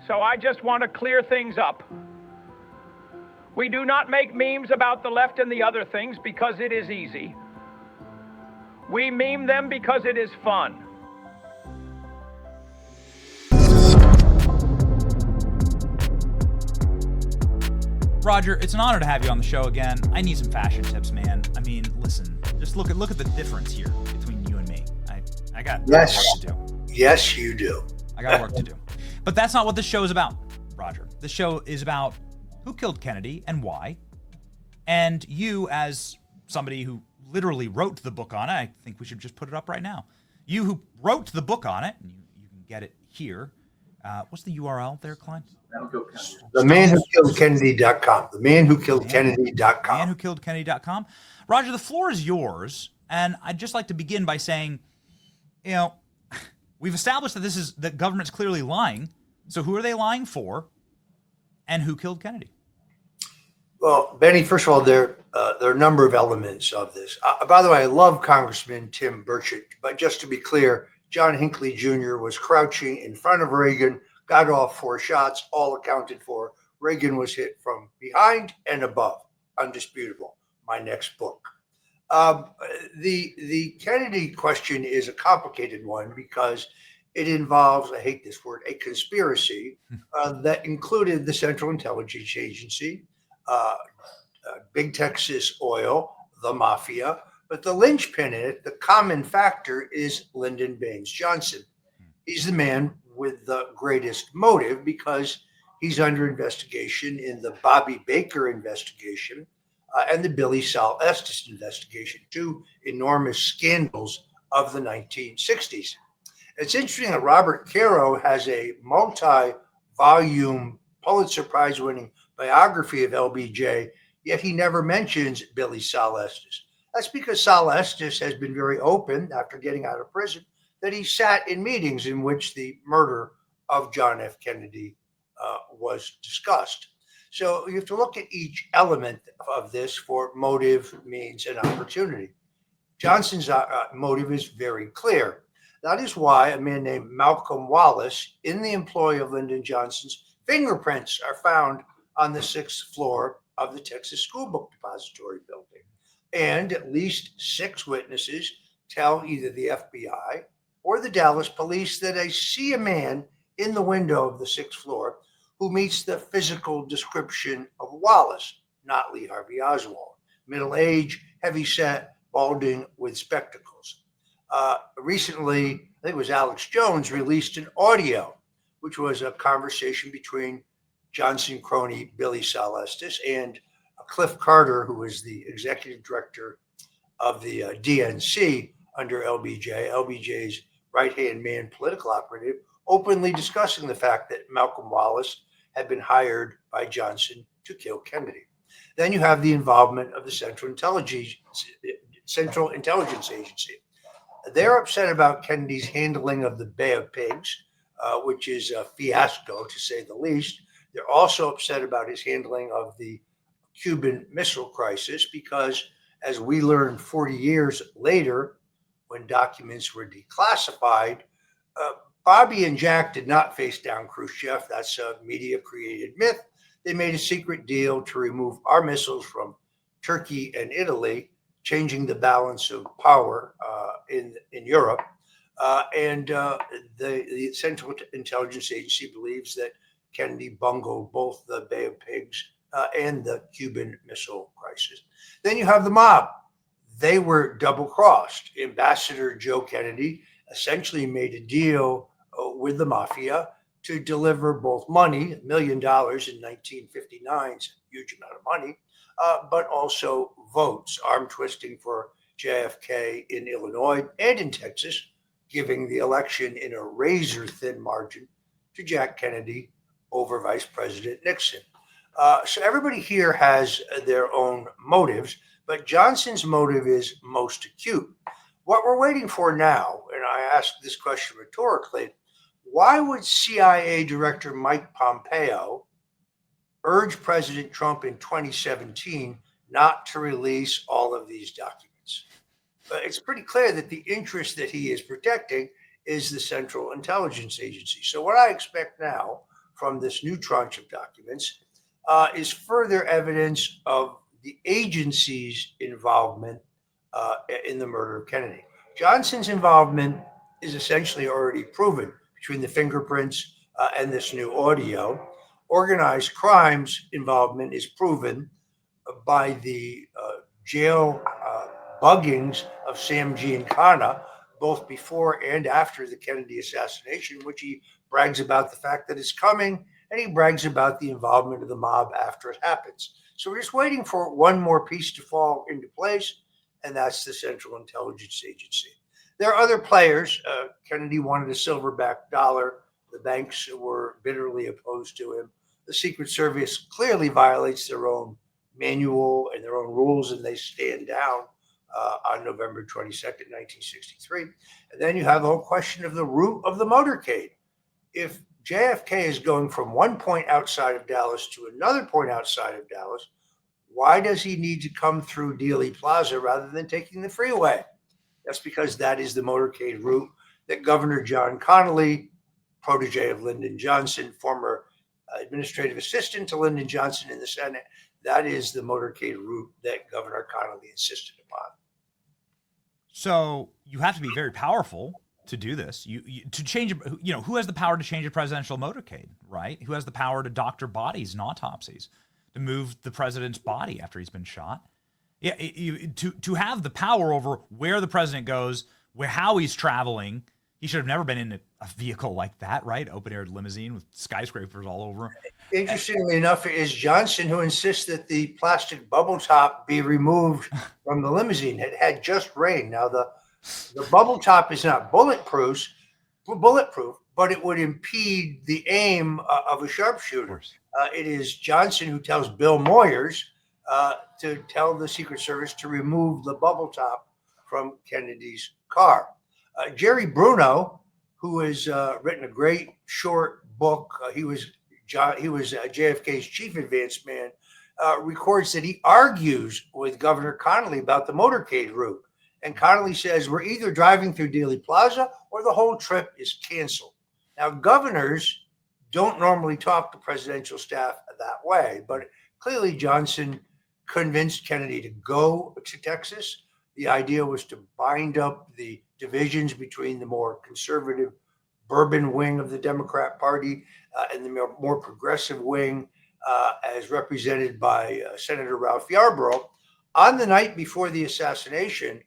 So I just want to clear things up. We do not make memes about the left and the other things because it is easy. We meme them because it is fun. Roger, it's an honor to have you on the show again. I need some fashion tips, man. I mean, listen, just look at the difference here between you and me. I got work to do. Yes, you do. I got work to do. But that's not what this show is about, Roger. The show is about who killed Kennedy and why. And you, as somebody who literally wrote the book on it, I think we should just put it up right now. You who wrote the book on it, and you can get it here. What's the URL there, Klein? The man who killed Kennedy.com. The man who killed Kennedy.com. Man who killed Kennedy.com. Roger, the floor is yours. And I'd just like to begin by saying, you know, we've established that the government's clearly lying. So who are they lying for? And who killed Kennedy? Well, Benny, first of all, there are a number of elements of this. By the way, I love Congressman Tim Burchett, but just to be clear, John Hinckley Jr. was crouching in front of Reagan, got off 4 shots, all accounted for. Reagan was hit from behind and above. Undisputable. My next book. The Kennedy question is a complicated one because it involves, I hate this word, a conspiracy that included the Central Intelligence Agency, Big Texas Oil, the mafia, but the linchpin in it, the common factor, is Lyndon Baines Johnson. He's the man with the greatest motive because he's under investigation in the Bobby Baker investigation and the Billy Saul Estes investigation, 2 enormous scandals of the 1960s. It's interesting that Robert Caro has a multi-volume Pulitzer Prize-winning biography of LBJ, yet he never mentions Billy Saul Estes. That's because Saul Estes has been very open after getting out of prison that he sat in meetings in which the murder of John F. Kennedy was discussed. So you have to look at each element of this for motive, means, and opportunity. Johnson's motive is very clear. That is why a man named Malcolm Wallace, in the employ of Lyndon Johnson's, fingerprints are found on the 6th floor of the Texas School Book Depository building. And at least 6 witnesses tell either the FBI or the Dallas police that they see a man in the window of the 6th floor who meets the physical description of Wallace, not Lee Harvey Oswald. Middle-aged, heavy-set, balding with spectacles. Recently, I think it was Alex Jones, released an audio, which was a conversation between Johnson crony Billy Saul Estes and Cliff Carter, who was the executive director of the DNC under LBJ, LBJ's right-hand man political operative, openly discussing the fact that Malcolm Wallace had been hired by Johnson to kill Kennedy. Then you have the involvement of the Central Intelligence Agency. They're upset about Kennedy's handling of the Bay of Pigs, which is a fiasco, to say the least. They're also upset about his handling of the Cuban Missile Crisis because, as we learned 40 years later, when documents were declassified, Bobby and Jack did not face down Khrushchev. That's a media-created myth. They made a secret deal to remove our missiles from Turkey and Italy, changing the balance of power in Europe. And the Central Intelligence Agency believes that Kennedy bungled both the Bay of Pigs and the Cuban Missile Crisis. Then you have the mob. They were double-crossed. Ambassador Joe Kennedy essentially made a deal with the mafia to deliver both money, $1 million in 1959, a huge amount of money, but also votes, arm twisting for JFK in Illinois and in Texas, giving the election in a razor-thin margin to Jack Kennedy over Vice President Nixon. So everybody here has their own motives, but Johnson's motive is most acute. What we're waiting for now, and I ask this question rhetorically, why would CIA Director Mike Pompeo urge President Trump in 2017 not to release all of these documents? It's pretty clear that the interest that he is protecting is the Central Intelligence Agency. So what I expect now from this new tranche of documents is further evidence of the agency's involvement in the murder of Kennedy. Johnson's involvement is essentially already proven between the fingerprints and this new audio. Organized crime's involvement is proven by the jail buggings of Sam Giancana, both before and after the Kennedy assassination, which he brags about the fact that it's coming, and he brags about the involvement of the mob after it happens. So we're just waiting for one more piece to fall into place, and that's the Central Intelligence Agency. There are other players. Kennedy wanted a silverback dollar. The banks were bitterly opposed to him. The Secret Service clearly violates their own manual and their own rules, and they stand down on November 22nd, 1963. And then you have the whole question of the route of the motorcade. If JFK is going from one point outside of Dallas to another point outside of Dallas, why does he need to come through Dealey Plaza rather than taking the freeway? That's because that is the motorcade route that Governor John Connally, protege of Lyndon Johnson, former administrative assistant to Lyndon Johnson in the Senate, that is the motorcade route that Governor Connally insisted upon. So you have to be very powerful to do this. You to change, who has the power to change a presidential motorcade, right? Who has the power to doctor bodies and autopsies, to move the president's body after he's been shot? Yeah, to have the power over where the president goes, how he's traveling. He should have never been in a vehicle like that, right? Open-air limousine with skyscrapers all over him. Interestingly enough, it is Johnson who insists that the plastic bubble top be removed from the limousine. It had just rained. Now, the bubble top is not bulletproof, but it would impede the aim of a sharpshooter. It is Johnson who tells Bill Moyers to tell the Secret Service to remove the bubble top from Kennedy's car. Jerry Bruno, who has written a great short book, he was JFK's chief advance man, records that he argues with Governor Connally about the motorcade route. And Connally says, we're either driving through Dealey Plaza or the whole trip is canceled. Now, governors don't normally talk to presidential staff that way, but clearly Johnson convinced Kennedy to go to Texas. The idea was to bind up the divisions between the more conservative Bourbon wing of the Democrat Party and the more progressive wing, as represented by Senator Ralph Yarborough. On the night before the assassination,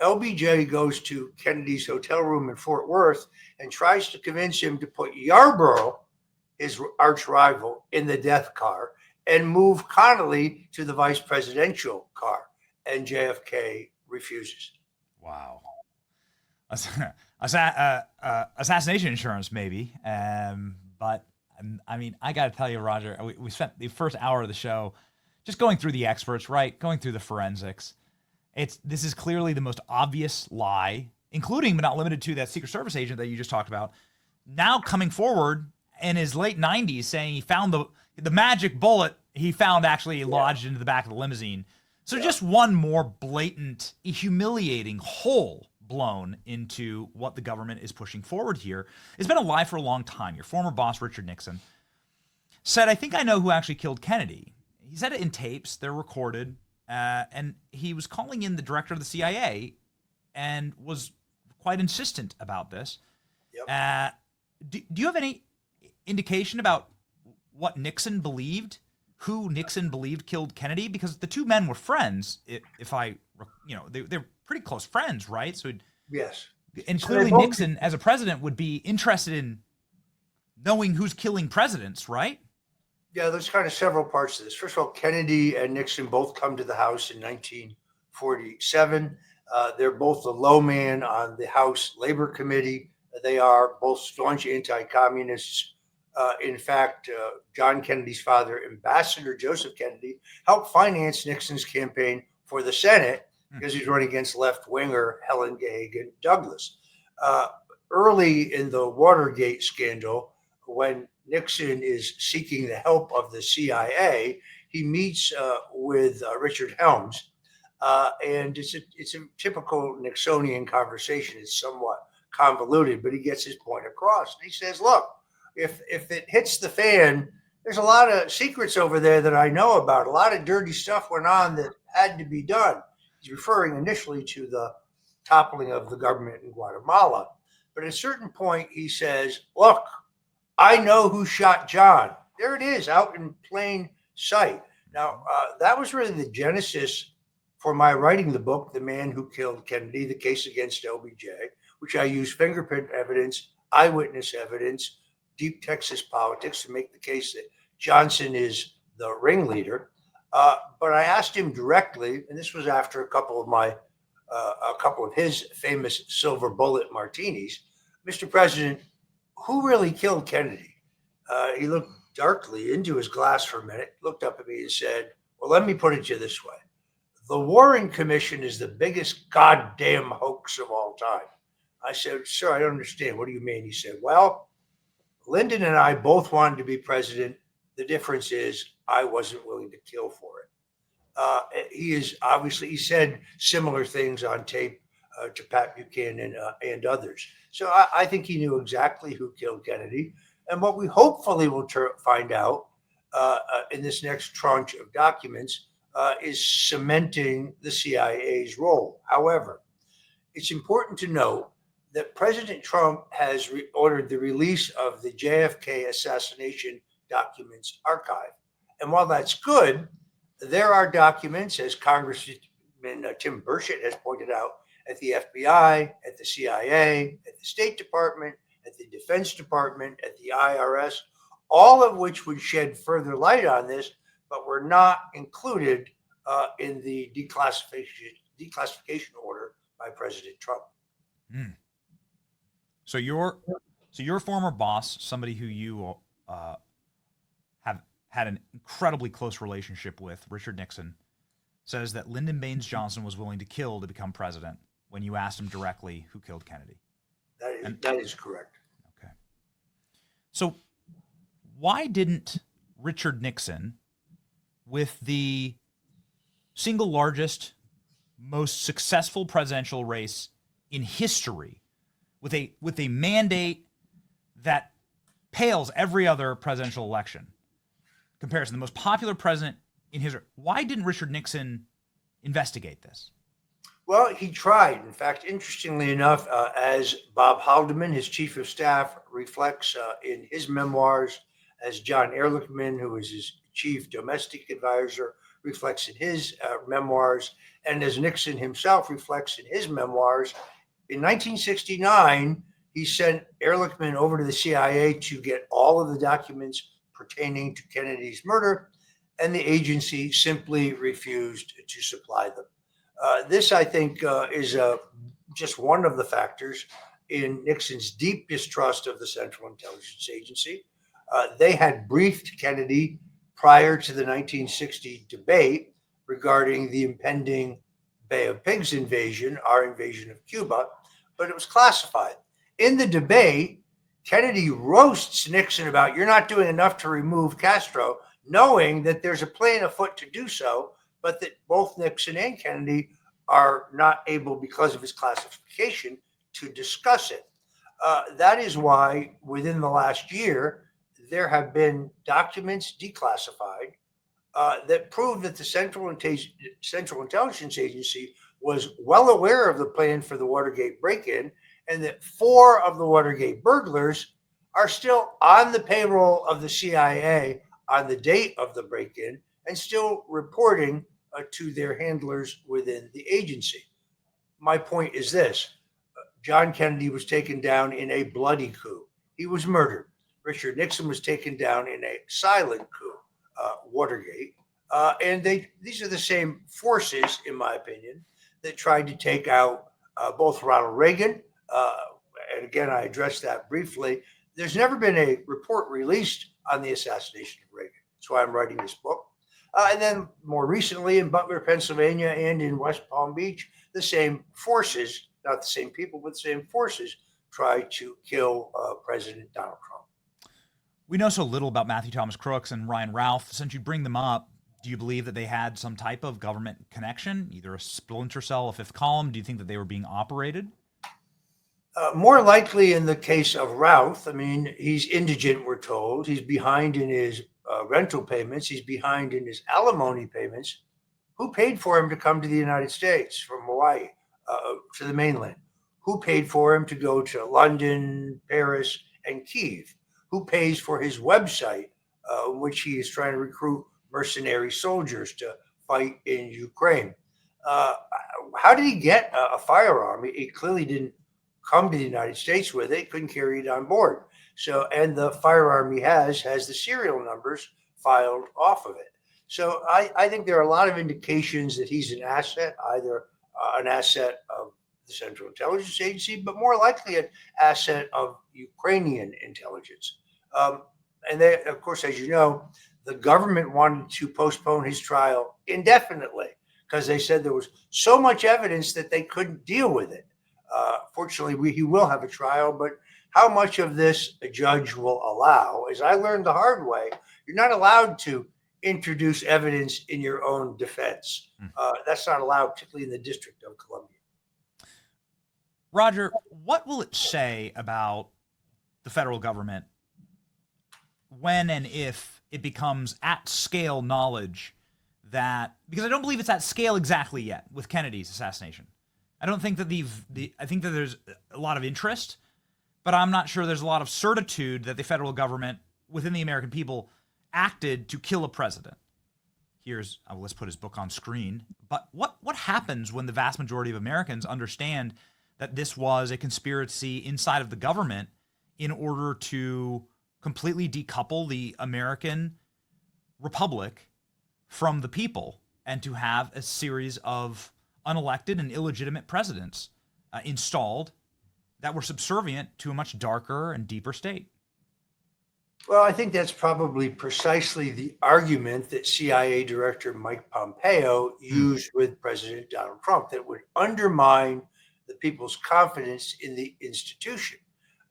LBJ goes to Kennedy's hotel room in Fort Worth and tries to convince him to put Yarborough, his arch rival, in the death car and move Connally to the vice presidential car. And JFK refuses. Wow. Assassination insurance, maybe. But I mean, I got to tell you, Roger, we spent the first hour of the show just going through the experts, right? Going through the forensics. This is clearly the most obvious lie, including but not limited to that Secret Service agent that you just talked about, now coming forward in his late 90s saying he found the magic bullet he found actually lodged into the back of the limousine. So just one more blatant, humiliating hole blown into what the government is pushing forward here. It's been a lie for a long time. Your former boss, Richard Nixon, said, I think I know who actually killed Kennedy. He said it in tapes. They're recorded. And he was calling in the director of the CIA and was quite insistent about this. Yep. Do you have any indication about what Nixon believed, who Nixon believed killed Kennedy? Because the two men were friends, they're pretty close friends, right? So yes. And clearly Nixon, as a president, would be interested in knowing who's killing presidents, right? Yeah, there's kind of several parts to this. First of all, Kennedy and Nixon both come to the House in 1947. They're both the low man on the House Labor Committee. They are both staunch anti-communists. In fact, John Kennedy's father, Ambassador Joseph Kennedy, helped finance Nixon's campaign for the Senate because he's running against left-winger Helen Gahagan Douglas. Early in the Watergate scandal, when Nixon is seeking the help of the CIA, he meets with Richard Helms, and it's a typical Nixonian conversation. It's somewhat convoluted, but he gets his point across. And he says, look, if it hits the fan, there's a lot of secrets over there that I know about. A lot of dirty stuff went on that had to be done. He's referring initially to the toppling of the government in Guatemala. But at a certain point, he says, look, I know who shot John. There it is, out in plain sight. Now, that was really the genesis for my writing the book, The Man Who Killed Kennedy, The Case Against LBJ, which I use fingerprint evidence, eyewitness evidence, deep Texas politics to make the case that Johnson is the ringleader. But I asked him directly, and this was after a couple of his famous silver bullet martinis, Mr. President, who really killed Kennedy? He looked darkly into his glass for a minute, looked up at me and said, well, let me put it to you this way. The Warren Commission is the biggest goddamn hoax of all time. I said, sir, I don't understand. What do you mean? He said, well, Lyndon and I both wanted to be president. The difference is I wasn't willing to kill for it. He said similar things on tape to Pat Buchanan and others. So I think he knew exactly who killed Kennedy. And what we hopefully will find out in this next tranche of documents is cementing the CIA's role. However, it's important to note that President Trump has ordered the release of the JFK assassination documents archive. And while that's good, there are documents, as Congressman Tim Burchett has pointed out, at the FBI, at the CIA, at the State Department, at the Defense Department, at the IRS, all of which would shed further light on this, but were not included in the declassification order by President Trump. Mm. So your former boss, somebody who you have had an incredibly close relationship with, Richard Nixon, says that Lyndon Baines Johnson was willing to kill to become president when you asked him directly who killed Kennedy. That is correct. Okay. So why didn't Richard Nixon, with the single largest, most successful presidential race in history, with a mandate that pales every other presidential election comparison, the most popular president in history, why didn't Richard Nixon investigate this? Well, he tried. In fact, interestingly enough, as Bob Haldeman, his chief of staff, reflects in his memoirs, as John Ehrlichman, who is his chief domestic advisor, reflects in his memoirs, and as Nixon himself reflects in his memoirs, in 1969, he sent Ehrlichman over to the CIA to get all of the documents pertaining to Kennedy's murder, and the agency simply refused to supply them. This, I think, is just one of the factors in Nixon's deep distrust of the Central Intelligence Agency. They had briefed Kennedy prior to the 1960 debate regarding the impending Bay of Pigs invasion, our invasion of Cuba, but it was classified. In the debate, Kennedy roasts Nixon about, you're not doing enough to remove Castro, knowing that there's a plan afoot to do so, but that both Nixon and Kennedy are not able, because of his classification, to discuss it. That is why within the last year, there have been documents declassified that prove that the Central Intelligence Agency was well aware of the plan for the Watergate break-in, and that 4 of the Watergate burglars are still on the payroll of the CIA on the date of the break-in and still reporting to their handlers within the agency. My point is this. John Kennedy was taken down in a bloody coup. He was murdered. Richard Nixon was taken down in a silent coup, Watergate. And these are the same forces, in my opinion, that tried to take out both Ronald Reagan, and again, I addressed that briefly. There's never been a report released on the assassination of Reagan. That's why I'm writing this book. And then more recently in Butler, Pennsylvania, and in West Palm Beach, the same forces, not the same people, but the same forces, tried to kill President Donald Trump. We know so little about Matthew Thomas Crooks and Ryan Ralph. Since you bring them up, do you believe that they had some type of government connection, either a splinter cell, a fifth column? Do you think that they were being operated? More likely in the case of Routh, I mean, he's indigent, we're told. He's behind in his rental payments. He's behind in his alimony payments. Who paid for him to come to the United States from Hawaii to the mainland? Who paid for him to go to London, Paris, and Kiev? Who pays for his website, in which he is trying to recruit mercenary soldiers to fight in Ukraine? How did he get a firearm? He clearly didn't come to the United States with it, couldn't carry it on board. So, and the firearm he has the serial numbers filed off of it. So I think there are a lot of indications that he's an asset, either an asset of the Central Intelligence Agency, but more likely an asset of Ukrainian intelligence. And they, of course, as you know, the government wanted to postpone his trial indefinitely because they said there was so much evidence that they couldn't deal with it. Fortunately, he will have a trial, but how much of this a judge will allow, as I learned the hard way, you're not allowed to introduce evidence in your own defense. That's not allowed, particularly in the District of Columbia. Roger, what will it say about the federal government when and if it becomes at scale knowledge that, because I don't believe it's at scale exactly yet with Kennedy's assassination. I don't think that I think that there's a lot of interest, but I'm not sure there's a lot of certitude that the federal government within the American people acted to kill a president. Here's, let's put his book on screen. But what happens when the vast majority of Americans understand that this was a conspiracy inside of the government in order to completely decouple the American republic from the people and to have a series of unelected and illegitimate presidents installed that were subservient to a much darker and deeper state? Well, I think that's probably precisely the argument that CIA Director Mike Pompeo used with President Donald Trump, that would undermine the people's confidence in the institution.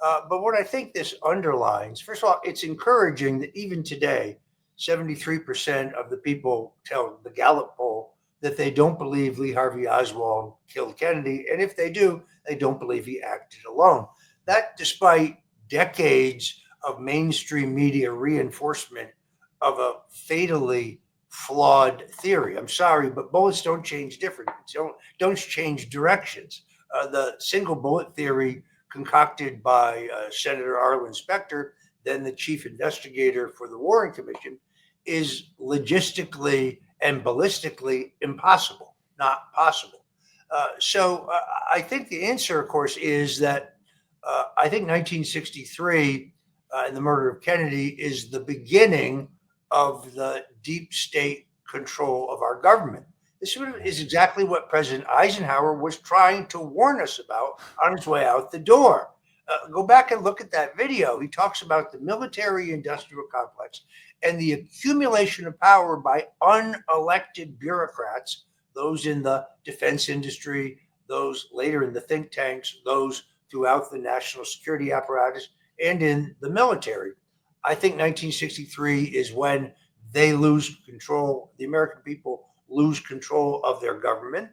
But what I think this underlines, first of all, it's encouraging that even today, 73% of the people tell the Gallup poll that they don't believe Lee Harvey Oswald killed Kennedy. And if they do, they don't believe he acted alone. That despite decades of mainstream media reinforcement of a fatally flawed theory. I'm sorry, but bullets don't change don't change directions. The single bullet theory concocted by Senator Arlen Specter, then the chief investigator for the Warren Commission, is logistically and ballistically impossible, not possible. So I think the answer, of course, is that I think 1963 and the murder of Kennedy is the beginning of the deep state control of our government. This is exactly what President Eisenhower was trying to warn us about on his way out the door. Go back and look at that video. He talks about the military-industrial complex and the accumulation of power by unelected bureaucrats, those in the defense industry, those later in the think tanks, those throughout the national security apparatus, and in the military. I think 1963 is when they lose control, the American people lose control of their government.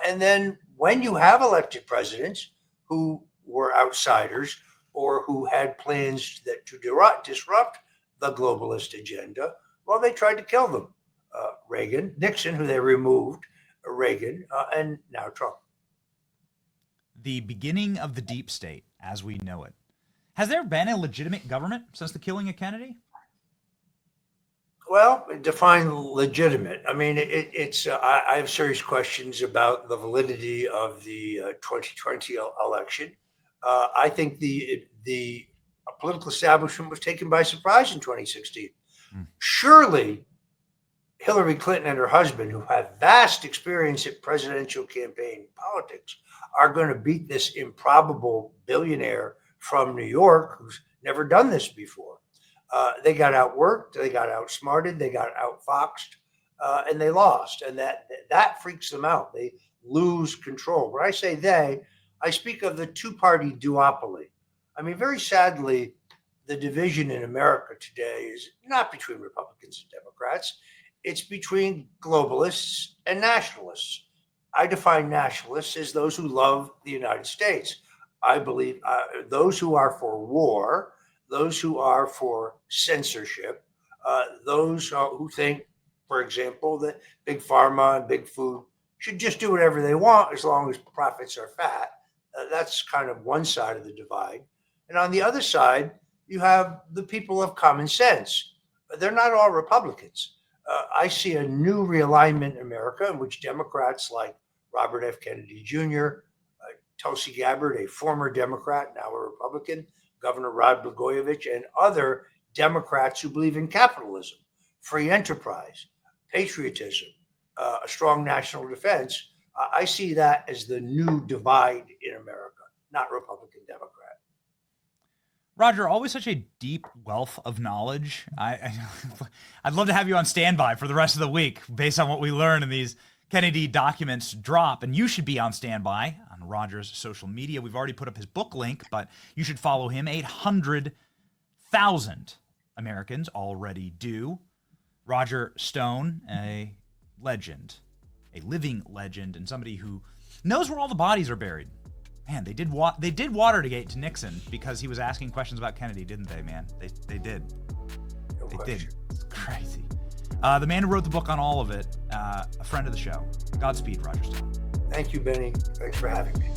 And then when you have elected presidents who were outsiders or who had plans to disrupt the globalist agenda, well, they tried to kill them. Reagan, Nixon, who they removed, Reagan, and now Trump. The beginning of the deep state as we know it. Has there been a legitimate government since the killing of Kennedy? Well, define legitimate. I mean, I have serious questions about the validity of the 2020 election. I think the political establishment was taken by surprise in 2016. Surely Hillary Clinton and her husband, who have vast experience in presidential campaign politics, are going to beat this improbable billionaire from New York who's never done this before. They got outworked, they got outsmarted, they got outfoxed, and they lost. And that freaks them out. They lose control. When I say they, I speak of the two-party duopoly. I mean, very sadly, the division in America today is not between Republicans and Democrats. It's between globalists and nationalists. I define nationalists as those who love the United States. I believe those who are for war, those who are for censorship, those who think, for example, that big pharma and big food should just do whatever they want as long as profits are fat. That's kind of one side of the divide. And on the other side, you have the people of common sense. They're not all Republicans. I see a new realignment in America in which Democrats like Robert F. Kennedy Jr., Tulsi Gabbard, a former Democrat, now a Republican, Governor Rod Blagojevich, and other Democrats who believe in capitalism, free enterprise, patriotism, a strong national defense. I see that as the new divide in America, not Republican Democrat. Roger, always such a deep wealth of knowledge. I'd love to have you on standby for the rest of the week based on what we learn in these Kennedy documents drop. And you should be on standby on Roger's social media. We've already put up his book link, but you should follow him. 800,000 Americans already do. Roger Stone, a legend, a living legend, and somebody who knows where all the bodies are buried. Man, they did Watergate to Nixon because he was asking questions about Kennedy, didn't they, man? They did. They did. It's crazy. The man who wrote the book on all of it, a friend of the show. Godspeed, Roger Stone. Thank you, Benny. Thanks for having me.